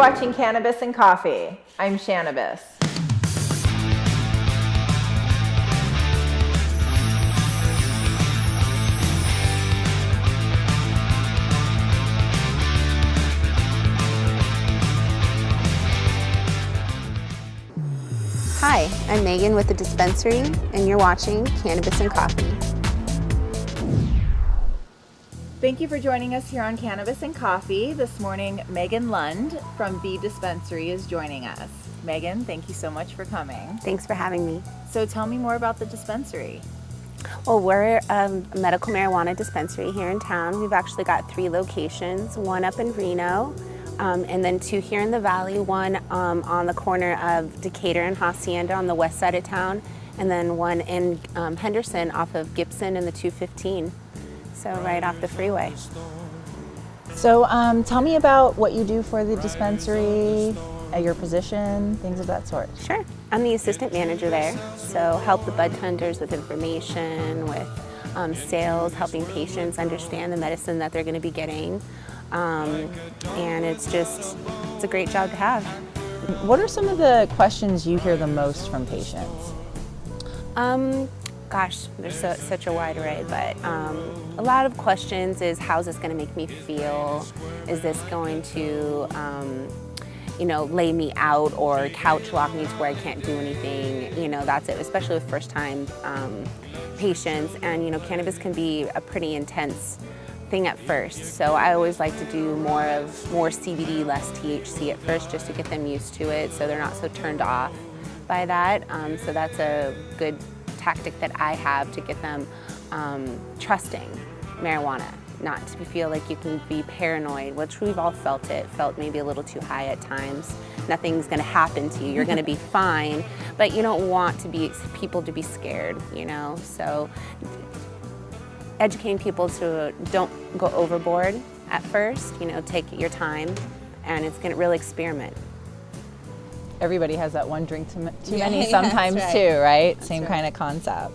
watching Cannabis and Coffee. I'm Cannabis. Hi, I'm Megan with the Dispensary, and you're watching Cannabis and Coffee. Thank you for joining us here on Cannabis and Coffee. This morning, Megan Lund from the Dispensary is joining us. Megan, thank you so much for coming. Thanks for having me. So tell me more about the Dispensary. Well, we're a medical marijuana dispensary here in town. We've actually got 3 locations, one up in Reno, and then 2 here in the Valley, one on the corner of Decatur and Hacienda on the west side of town, and then one in Henderson off of Gibson and the 215, so right off the freeway. So tell me about what you do for the dispensary, your position, things of that sort. Sure. I'm the assistant manager there, so help the bud tenders with information, with sales, helping patients understand the medicine that they're going to be getting. And it's a great job to have. What are some of the questions you hear the most from patients? Gosh, there's such a wide array, but a lot of questions is, how's this going to make me feel? Is this going to, lay me out or couch lock me to where I can't do anything? That's it, especially with first-time patients. And, cannabis can be a pretty intense thing at first. So I always like to do more CBD, less THC at first, just to get them used to it so they're not so turned off by that. So that's a good tactic that I have to get them trusting marijuana, not to feel like you can be paranoid, which we've all felt maybe a little too high at times. Nothing's gonna happen to you, you're gonna be fine, but you don't want people to be scared, so educating people to don't go overboard at first, take your time, and it's gonna really experiment. Everybody has that one drink too many sometimes too, right? That's Same right. kind of concept.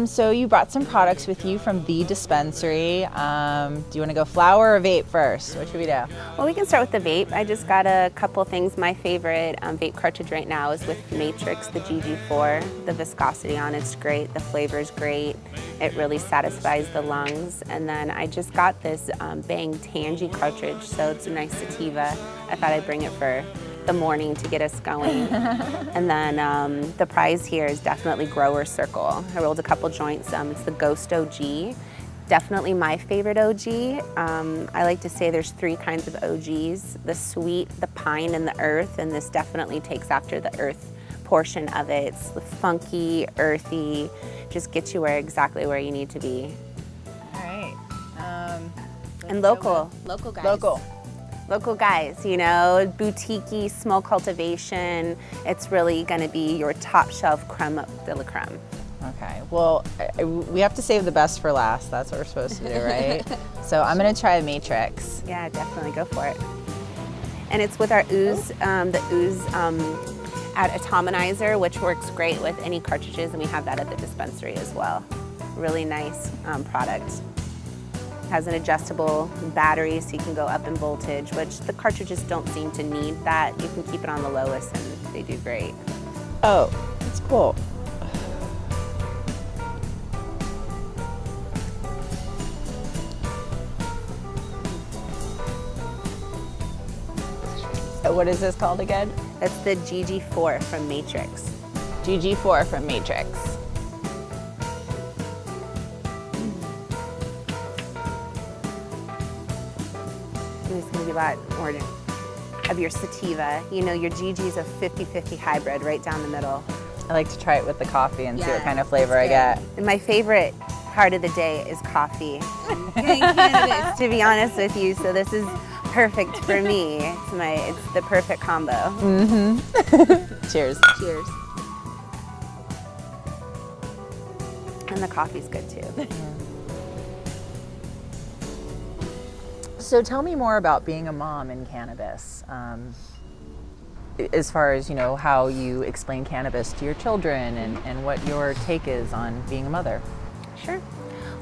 So you brought some products with you from the Dispensary. Do you want to go flower or vape first? What should we do? Well, we can start with the vape. I just got a couple things. My favorite vape cartridge right now is with Matrix, the GG4. The viscosity on it's great, the flavor's great. It really satisfies the lungs. And then I just got this Bang Tangy cartridge, so it's a nice sativa. I thought I'd bring it for the morning to get us going. And then the prize here is definitely Grower Circle. I rolled a couple joints. It's the Ghost OG. Definitely my favorite OG. I like to say there's 3 kinds of OGs, the sweet, the pine, and the earth, and this definitely takes after the earth portion of it. It's funky, earthy, just gets you exactly where you need to be. All right. And local guys. Local guys, boutique-y, small cultivation. It's really gonna be your top shelf creme de la creme. Okay, well, we have to save the best for last. That's what we're supposed to do, right? So I'm gonna try Matrix. Yeah, definitely go for it. And it's with our ooze, the ooze atomizer, which works great with any cartridges, and we have that at the dispensary as well. Really nice product. Has an adjustable battery so you can go up in voltage, which the cartridges don't seem to need that. You can keep it on the lowest and they do great. Oh, that's cool. So what is this called again? That's the GG4 from Matrix. GG4 from Matrix. There's going to be a lot more of your sativa. Your GG's a 50-50 hybrid right down the middle. I like to try it with the coffee and see what kind of flavor I I get. And my favorite part of the day is coffee. Cannabis, to be honest with you, so this is perfect for me. It's the perfect combo. Mm-hmm. Cheers. Cheers. And the coffee's good too. So tell me more about being a mom in cannabis. As far as, how you explain cannabis to your children and what your take is on being a mother. Sure.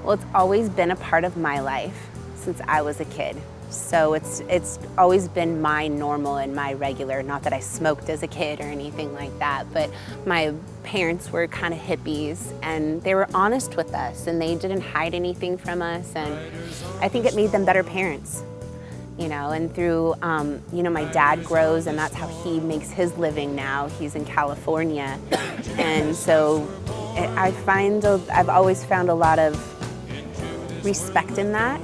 Well, it's always been a part of my life since I was a kid. So it's always been my normal and my regular, not that I smoked as a kid or anything like that, but my parents were kind of hippies and they were honest with us and they didn't hide anything from us, and I think it made them better parents. You know, and through, you know, my dad grows and that's how he makes his living now. He's in California. And so I've always found a lot of respect in that,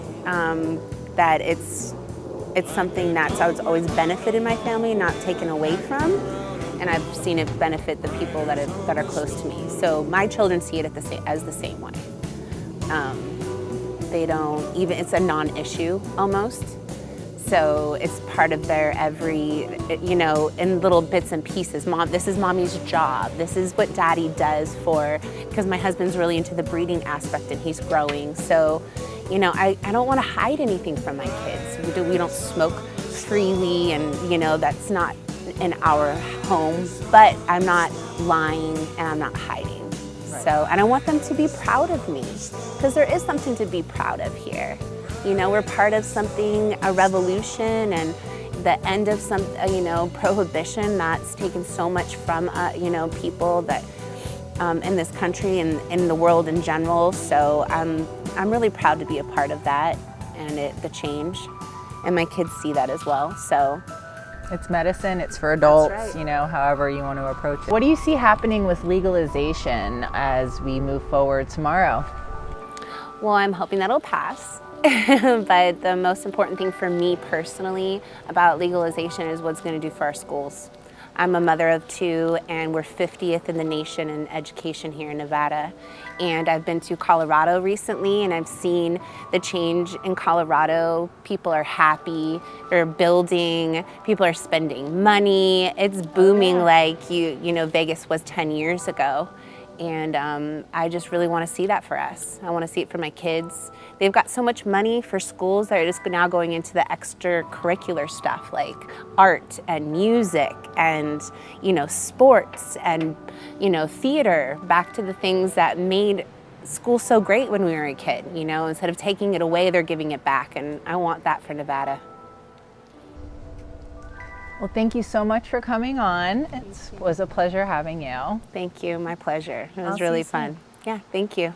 that it's something that's always benefited my family, not taken away from. And I've seen it benefit the people that are close to me. So my children see it as the same way. They don't even, it's a non-issue almost. So it's part of their every, you know, in little bits and pieces. Mom, this is mommy's job. This is what daddy does because my husband's really into the breeding aspect and he's growing. So, you know, I don't want to hide anything from my kids. We don't smoke freely and, you know, that's not in our home, but I'm not lying and I'm not hiding. Right. So, and I want them to be proud of me because there is something to be proud of here. You know, we're part of something, a revolution, and the end of some, you know, prohibition that's taken so much from, you know, people that in this country and in the world in general. So I'm really proud to be a part of that and the change, and my kids see that as well. So it's medicine, it's for adults, right. You know, however you want to approach it. What do you see happening with legalization as we move forward tomorrow? Well, I'm hoping that'll pass. But the most important thing for me personally about legalization is what's going to do for our schools. I'm a mother of 2 and we're 50th in the nation in education here in Nevada. And I've been to Colorado recently and I've seen the change in Colorado. People are happy, they're building, people are spending money. It's booming like you know Vegas was 10 years ago. And I just really want to see that for us. I want to see it for my kids. They've got so much money for schools that are just now going into the extracurricular stuff like art and music and, you know, sports and, you know, theater, back to the things that made school so great when we were a kid. You know, instead of taking it away, they're giving it back. And I want that for Nevada. Well, thank you so much for coming on. It was a pleasure having you. Thank you, my pleasure. It was I'll see really you soon. fun. Yeah, thank you.